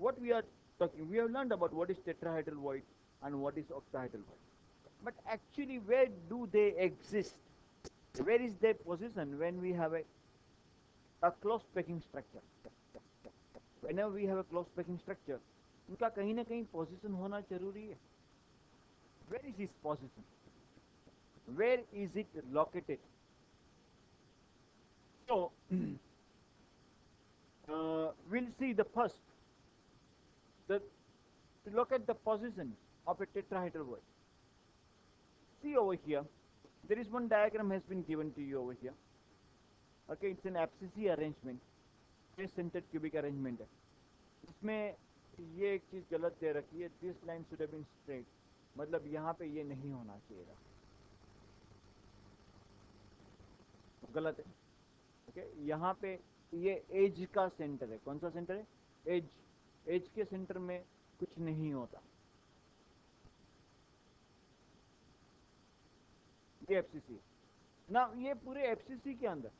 what we are talking, we have learned about what is tetrahedral void and what is octahedral void. But actually, where do they exist? Where is their position when we have a close packing structure? Whenever we have a close packing structure, उनका कहीं ना कहीं position होना जरूरी है. Where is his position? Where is it located? So, we'll see the first. To look at the position of a tetrahedral void. See over here, there is one diagram has been given to you over here. Okay, it's an abscissa arrangement, face-centered cubic arrangement है. इसमें ये एक चीज गलत दे रखी है. This line should have been straight. मतलब यहाँ पे ये नहीं होना चाहिए था. गलत है. ओके, यहाँ पे ये एज का सेंटर है. कौन सा सेंटर है? एज. एज के सेंटर में कुछ नहीं होता. ये एफसीसी ना, ये पूरे एफसीसी के अंदर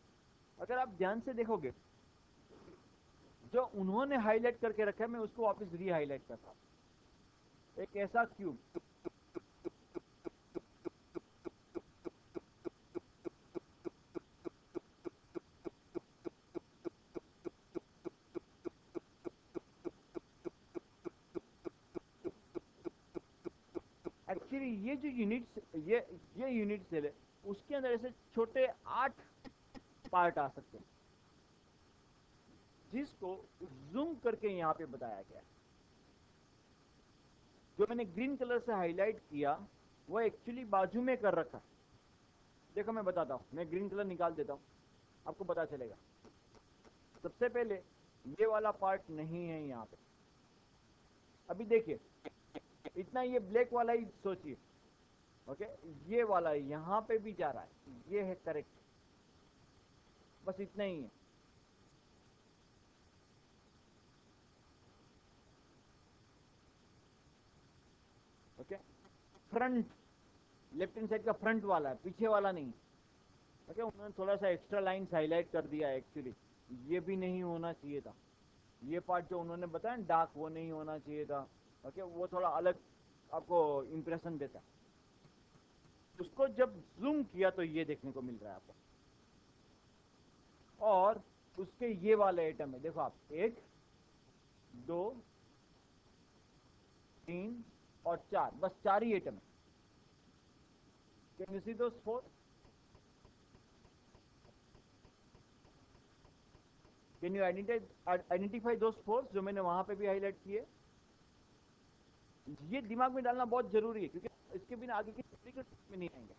अगर आप ध्यान से देखोगे, जो उन्होंने हाईलाइट करके रखा है, मैं उसको वापस री हाईलाइट करता हूं. एक ऐसा क्यूब, एक्चुअली ये जो यूनिट्स, ये यूनिट सेल है, उसके अंदर ऐसे छोटे 8 पार्ट आ सकते हैं, जिसको जूम करके यहां पे बताया गया. जो मैंने ग्रीन कलर से हाईलाइट किया वो एक्चुअली बाजू में कर रखा है. देखो मैं बताता हूं, मैं ग्रीन कलर निकाल देता हूं, आपको पता चलेगा. सबसे पहले ये वाला पार्ट नहीं है यहां पे. अभी देखिए, इतना ये ब्लैक वाला ही सोचिए. ओके, ये वाला यहां पे भी जा रहा है, ये है करेक्ट. बस इतना ही है. Okay, front, left hand side का फ्रंट वाला है, पीछे वाला नहीं. ओके, उन्होंने थोड़ा सा एक्स्ट्रा लाइंस हाईलाइट कर दिया है. एक्चुअली ये भी नहीं होना चाहिए था. ये पार्ट जो उन्होंने बताया डार्क, वो नहीं होना चाहिए था. ओके, वो थोड़ा अलग आपको इंप्रेशन देता है. उसको जब जूम किया तो ये देखने को मिल रहा है आपको. और उसके ये वाले आइटम है, देखो आप, 1 2 3 और 4, बस 4 ही आइटम है. Can you see those 4? Can you identify those 4 जो मैंने वहां पे भी हाईलाइट किए? ये दिमाग में डालना बहुत जरूरी है, क्योंकि इसके बिना आगे की प्रैक्टिकल में नहीं आएंगे.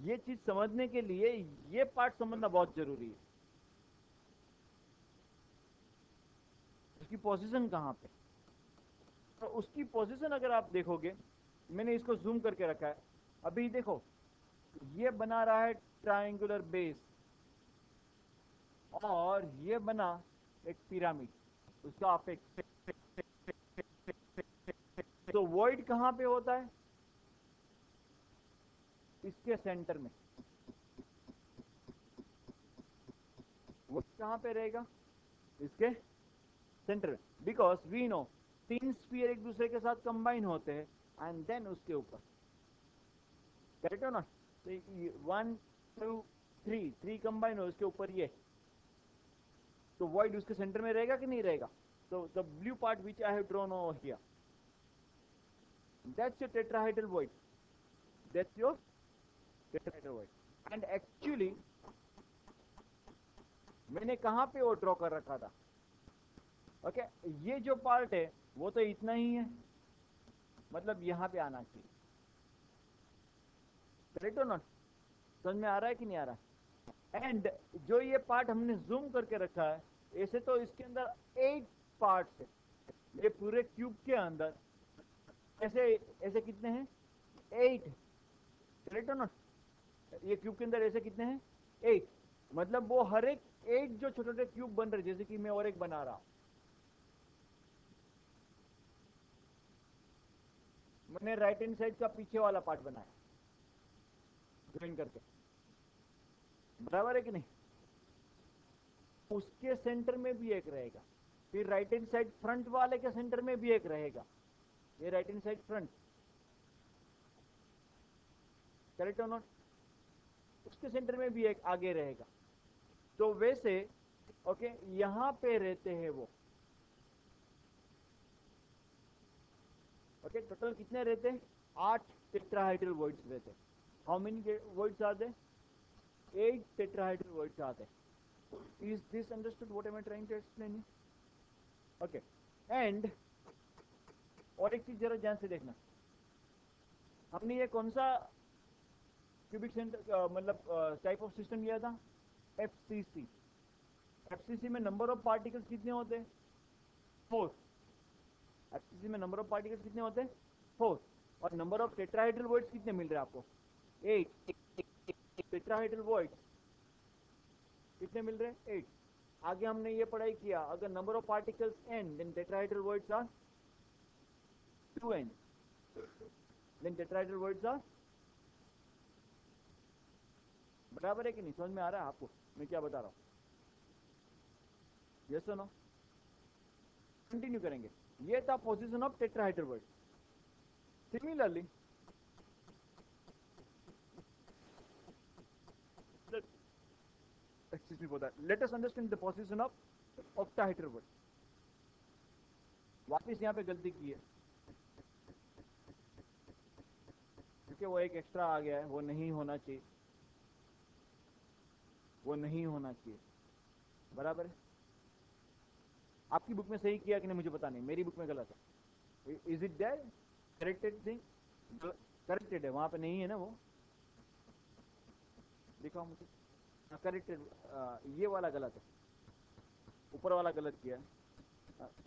ये चीज समझने के लिए ये पार्ट समझना बहुत जरूरी है. उसकी पोजीशन कहां पे, तो उसकी पोजीशन अगर आप देखोगे, मैंने इसको जूम करके रखा है. अभी देखो, ये बना रहा है ट्रायंगुलर बेस, और ये बना एक पिरामिड, उसका अपेक्स. तो वॉइड कहां पे होता है? इसके सेंटर में. वो कहां पे रहेगा? इसके सेंटर में. बिकॉज वी नो 3 स्फीयर एक दूसरे के साथ कंबाइन होते हैं एंड देन उसके ऊपर. करेक्ट हो ना? तो 1 2 3 कंबाइन हो, उसके ऊपर ये. तो वॉइड उसके सेंटर में रहेगा कि नहीं रहेगा? So the blue part which I have drawn over here, that's your tetrahedral void. That's your tetrahedral void. And actually मैंने कहां पे वो ड्रॉ कर रखा था? ओके, ये जो पार्ट है वो तो इतना ही है, मतलब यहां पे आना चाहिए. करेक्ट हो नॉट? समझ में आ रहा है कि नहीं आ रहा है? एंड जो ये पार्ट हमने जूम करके रखा है, ऐसे तो इसके अंदर 8 पार्ट्स है. ये पूरे क्यूब के अंदर ऐसे ऐसे कितने हैं? 8. करेक्ट हो नॉट? ये क्यूब के अंदर ऐसे कितने हैं? 8. मतलब वो हर एक 8 जो छोटे छोटे क्यूब बन रहे, जैसे कि मैं और एक बना रहा हूं. मैंने राइट हैंड साइड का पीछे वाला पार्ट बनाया ज्वाइन करके. बराबर है कि नहीं? उसके सेंटर में भी एक रहेगा, फिर राइट हैंड साइड फ्रंट वाले के सेंटर में भी एक रहेगा, ये right hand side front, correct और नॉट, उसके सेंटर में भी एक आगे रहेगा। तो वैसे ओके यहां पे रहते हैं वो, ओके टोटल कितने रहते हैं, 8 टेट्राहाइड्रल वॉइड्स रहते हैं। How many voids are there, 8 tetrahedral voids आते हैं। Is this understood what am I trying to explain you? Okay. And और एक चीज जरा ध्यान से देखना, हमने ये कौन सा क्यूबिक सेंटर मतलब टाइप ऑफ सिस्टम लिया था, एफसीसी। एफसीसी में नंबर ऑफ पार्टिकल्स कितने होते हैं, 4। एफसीसी में नंबर ऑफ पार्टिकल्स कितने होते हैं, 4। और नंबर ऑफ टेट्राहाइड्रल वॉइड्स कितने मिल रहे हैं आपको, 8। टेट्राहाइड्रल वॉइड्स कितने मिल रहे हैं, 8। आगे हमने ये पढ़ाई किया, अगर number of particles n then tetrahedral voids are 2n, then tetrahedral voids are, बराबर है कि नहीं, समझ में आ रहा है आपको मैं क्या बता रहा हूं, यस और नो। कंटिन्यू करेंगे, ये था position of tetrahedral void. Similarly excuse me for that, let us understand the position of octahedral word। वापस यहाँ पे गलती की है क्योंकि वो एक एक्स्ट्रा आ गया है, वो नहीं होना चाहिए, वो नहीं होना चाहिए, बराबर है। आपकी बुक में सही किया कि नहीं मुझे पता नहीं, मेरी बुक में गलत है। Is it there corrected thing, corrected है वहां पे, नहीं है ना वो, दिखाओ मुझे, करेक्टेड, ये वाला गलत है, ऊपर वाला गलत किया है,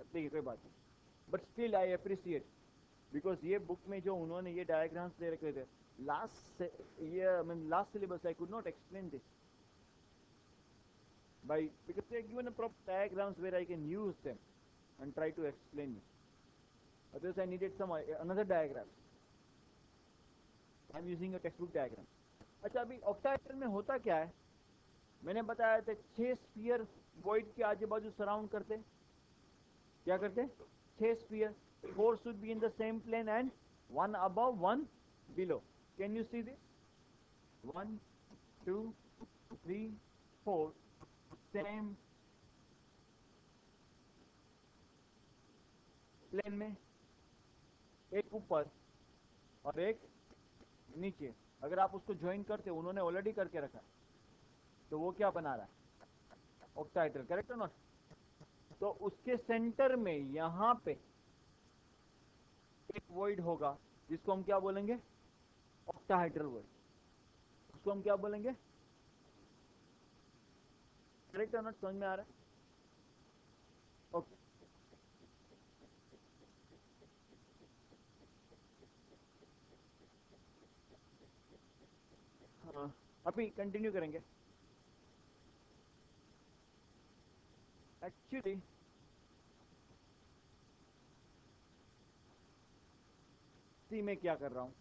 ठीक है कोई बात नहीं, but still I appreciate because ये बुक में जो उन्होंने ये डायग्राम्स दे रखे थे लास्ट ये mean last syllabus, I could not explain this by because they are given a proper diagrams where I can use them and try to explain it. Otherwise I needed some another diagram. I am using a textbook diagram. अच्छा अभी octahedral में होता क्या है, मैंने बताया था 6 sphere void के आजू बाजू सराउंड करते, क्या करते, 6 sphere, 4 should be in the same plane and 1 above 1 below. Can you see this, 1 2 3 4 same plane में, एक ऊपर और एक नीचे। अगर आप उसको ज्वाइन करते, उन्होंने ऑलरेडी करके रखा, तो वो क्या बना रहा है, ऑक्टाहेड्रल, करेक्ट और नॉट। तो उसके सेंटर में यहां पे एक वॉइड होगा जिसको हम क्या बोलेंगे, ऑक्टाहेड्रल वॉइड, उसको हम क्या बोलेंगे, करेक्ट और नॉट, समझ में आ रहा है, ओके। अभी कंटिन्यू करेंगे। एक्चुअली सी मैं क्या कर रहा हूं,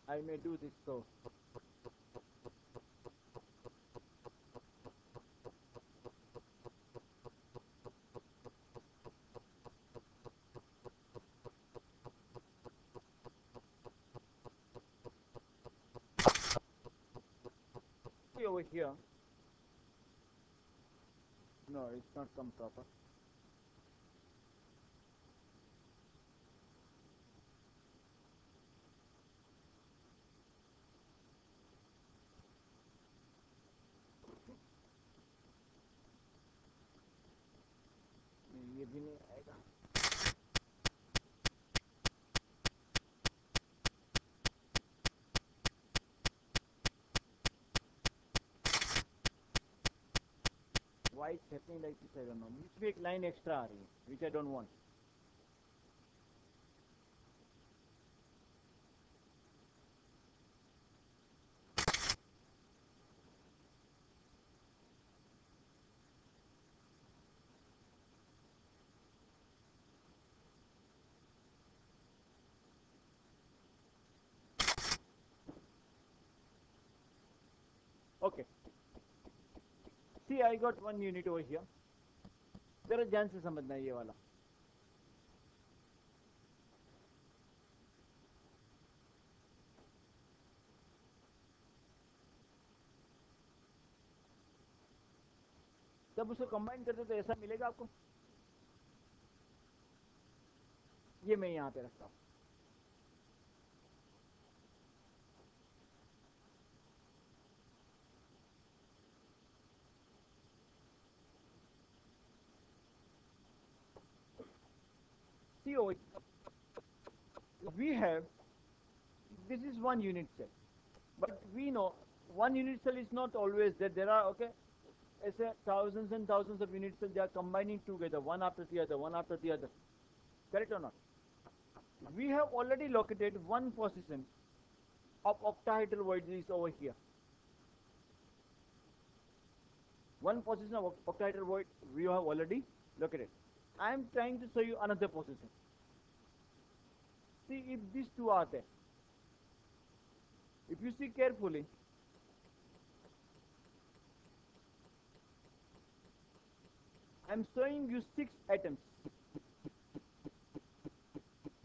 आई मे डू दिस, तो over here, no it's not come proper, ये भी नहीं आएगा, why it's happening like this I don't know, बीच में एक लाइन एक्स्ट्रा आ रही है which I don't want। Okay See, I got one unit over here. जरा ध्यान से समझना है ये वाला. जब उसको कंबाइन करते तो ऐसा मिलेगा आपको. ये मैं यहाँ पे रखता हूँ. See, we have, this is one unit cell, but we know one unit cell is not always that there are, okay, as thousands and thousands of unit cells, they are combining together, one after the other, one after the other. Correct or not? We have already located one position of octahedral void is over here. One position of octahedral void we have already located. I am trying to show you another position. See, if these two are there, if you see carefully, I am showing you 6 atoms.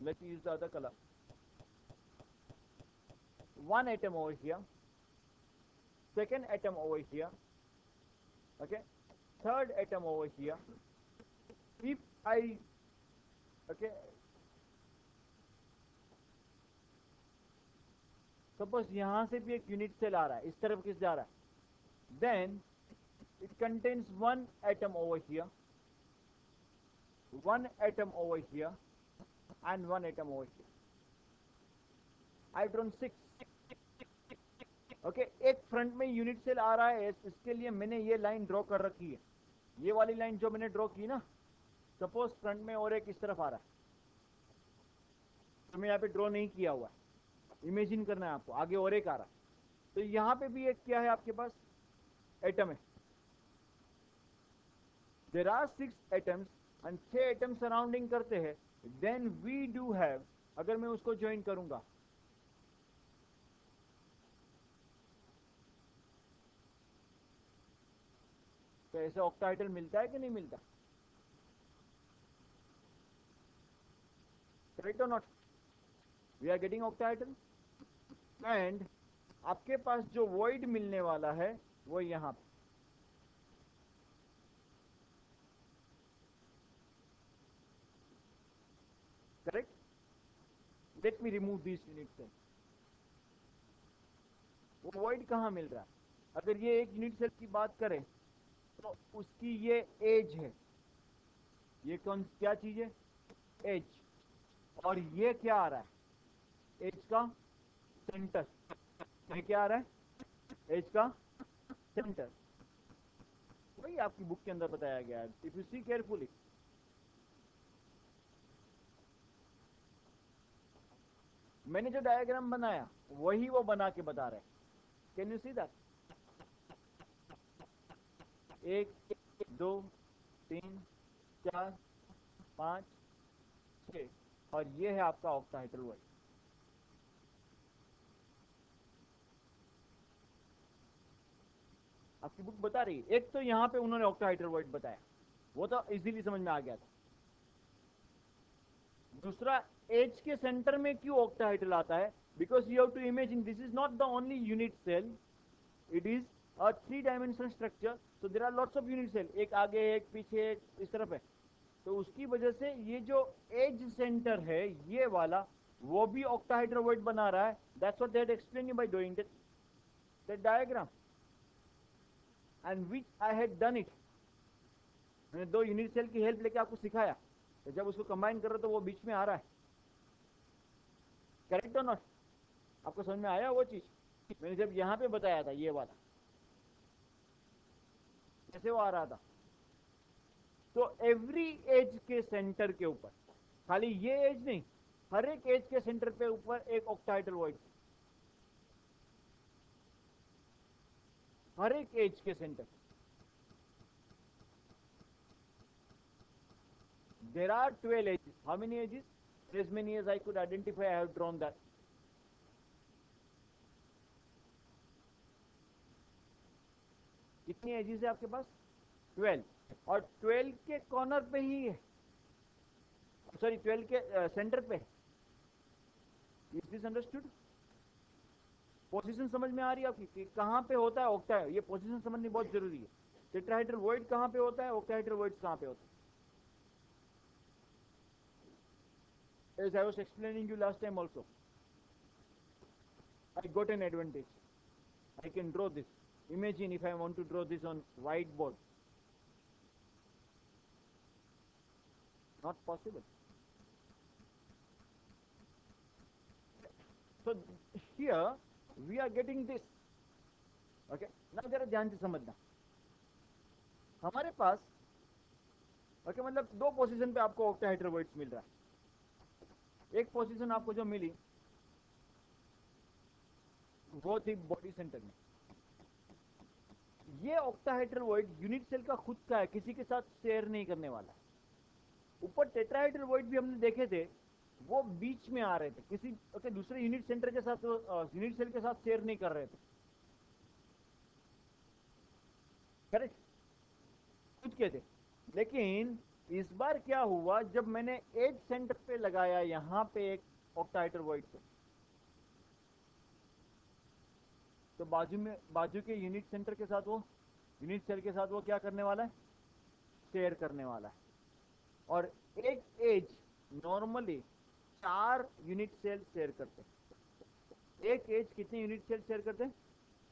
Let me use the other color. One atom over here, second atom over here, okay, third atom over here. If I, okay, suppose यहाँ से भी एक unit cell आ रहा है, इस तरफ किस जा रहा है, then it contains one atom over here, one atom over here, and one atom over here. I've drawn 6. Okay, एक फ्रंट में यूनिट सेल आ रहा है, इसके लिए मैंने ये लाइन ड्रॉ कर रखी है. ये वाली लाइन जो मैंने ड्रॉ की ना, सपोज फ्रंट में और एक इस तरफ आ रहा है, तो मैं यहाँ पे ड्रॉ नहीं किया हुआ है, इमेजिन करना है आपको, आगे और एक आ रहा है. तो यहाँ पे भी एक क्या है आपके पास, एटम है. There are 6 atoms and 6 atom surrounding करते हैं. देन वी डू हैव, अगर मैं उसको ज्वाइन करूंगा, तो ऐसे ऑक्टाहेड्रल मिलता है कि नहीं मिलता? करेक्ट और not? We are getting octahedral. And आपके पास जो वॉइड मिलने वाला है वो यहां पे. Correct? Let me remove this unit cell. वो वॉइड कहां मिल रहा है? अगर ये एक यूनिट सेल की बात करें तो उसकी ये एज है. ये कौन क्या चीज है? एज. और ये क्या आ रहा है? एज का सेंटर. ये क्या आ रहा है? एज का सेंटर. वही आपकी बुक के अंदर बताया गया है. इफ यू सी केयरफुली, मैंने जो डायग्राम बनाया वही वो बना के बता रहे हैं. Can you see that? 1 2 3 4 5 6, और ये है आपका ऑक्टाहेड्रल वॉइड. आपकी बुक बता रही है. एक तो यहां पे उन्होंने ऑक्टाहेड्रल वॉइड बताया, वो तो इजीली समझ में आ गया था. दूसरा, एज के सेंटर में क्यों ऑक्टाहेड्रल आता है? Because you have to imagine this is not the only unit cell, it is a 3-dimensional structure. So there are lots of unit cell, एक आगे एक पीछे एक इस तरफ है. तो उसकी वजह से ये जो एज सेंटर है ये वाला, वो भी ऑक्टाहेड्रल वॉइड बना रहा है. That's what they had explain you by doing that diagram, and which I had done it. मैंने 2 यूनिट सेल की हेल्प लेके आपको सिखाया. तो जब उसको कंबाइन कर रहे हो तो वो बीच में आ रहा है. करेक्ट और नॉट? आपको समझ में आया वो चीज? मैंने जब यहां पे बताया था ये वाला कैसे वो आ रहा था, तो एवरी एज के सेंटर के ऊपर, खाली ये एज नहीं, हर एक एज के सेंटर पे ऊपर एक ऑक्टाहेड्रल वॉइड. हर एक एज के centre. there are 12 edges. How many edges? As many as I could identify, I have drawn that. कितनी एजेस है आपके पास? 12, और 12 के कॉर्नर पे ही है, सॉरी 12 के सेंटर पे। Is this understood? पोजीशन समझ में आ रही है आपकी कि कहाँ पे होता है ऑक्टा? ये पोजीशन समझनी बहुत जरूरी है। टेट्राहेड्रल वॉइड कहाँ पे होता है, ऑक्टाहेड्रल वॉइड कहाँ पे होता है? As I was explaining you last time also, I got an advantage. I can draw this. Imagine if I want to draw this on whiteboard. Not possible. So here we are getting this. Okay. Now जरा ध्यान से समझना, हमारे पास okay मतलब दो position पे आपको octahedral voids मिल रहा है। एक पोजीशन आपको जो मिली वो थी बॉडी सेंटर में। ये ऑक्टाहेड्रल वॉइड यूनिट सेल का खुद का है, किसी के साथ शेयर नहीं करने वाला। ऊपर टेट्राहेड्रल वॉइड भी हमने देखे थे, वो बीच में आ रहे थे, किसी ओके दूसरे यूनिट सेंटर के साथ, यूनिट सेल के साथ शेयर नहीं कर रहे थे। करेक्ट, खुद के थे। लेकिन इस बार क्या हुआ, जब मैंने एज सेंटर पे लगाया यहां पे एक ऑक्टाहेड्रल वॉइड से, तो बाजू में बाजू के यूनिट सेंटर के साथ वो यूनिट सेल के साथ वो क्या करने वाला है, शेयर करने वाला है। और एक edge normally 4 unit cell share करते हैं। एक एज कितने यूनिट सेल शेयर करते हैं?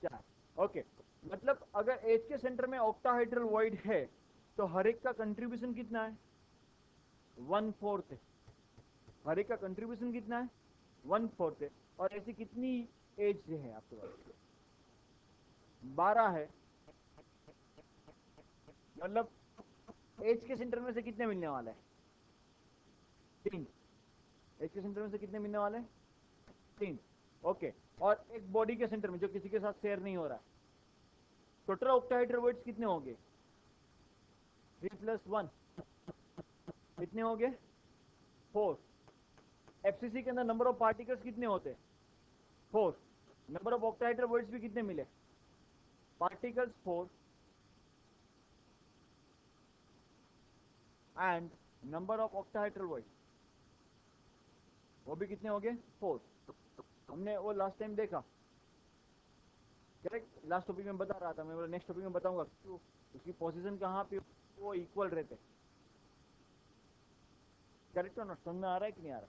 4। ओके, मतलब अगर एज के सेंटर में ऑक्टाहेड्रल वॉइड है तो हर एक का कंट्रीब्यूशन कितना है? 1/4 है। हर एक का कंट्रीब्यूशन कितना है? 1/4 है। और ऐसी कितनी एज है आपके पास? 12 है। मतलब एज के सेंटर में से कितने मिलने वाले हैं? 3। एज के सेंटर में से कितने मिलने वाले हैं? 3। ओके, और एक बॉडी के सेंटर में जो किसी के साथ शेयर नहीं हो रहा है, टोटल ऑक्टाहेड्रल वॉइड्स कितने होंगे? 3 + 1 कितने हो गए? 4। एफसीसी के अंदर नंबर ऑफ पार्टिकल्स कितने होते हैं? 4। नंबर ऑफ ऑक्टाहेड्रल वॉइड्स भी कितने मिले? Particles 4 and number of octahedral voids वो भी कितने हो गए? 4। हमने वो लास्ट टाइम देखा, करेक्ट? लास्ट टॉपिक में बता रहा था मैं, नेक्स्ट टॉपिक में बताऊंगा तो उसकी पोजीशन कहाँ पे वो इक्वल रहते। करेक्ट है ना? समझ में आ रहा है कि नहीं आ रहा?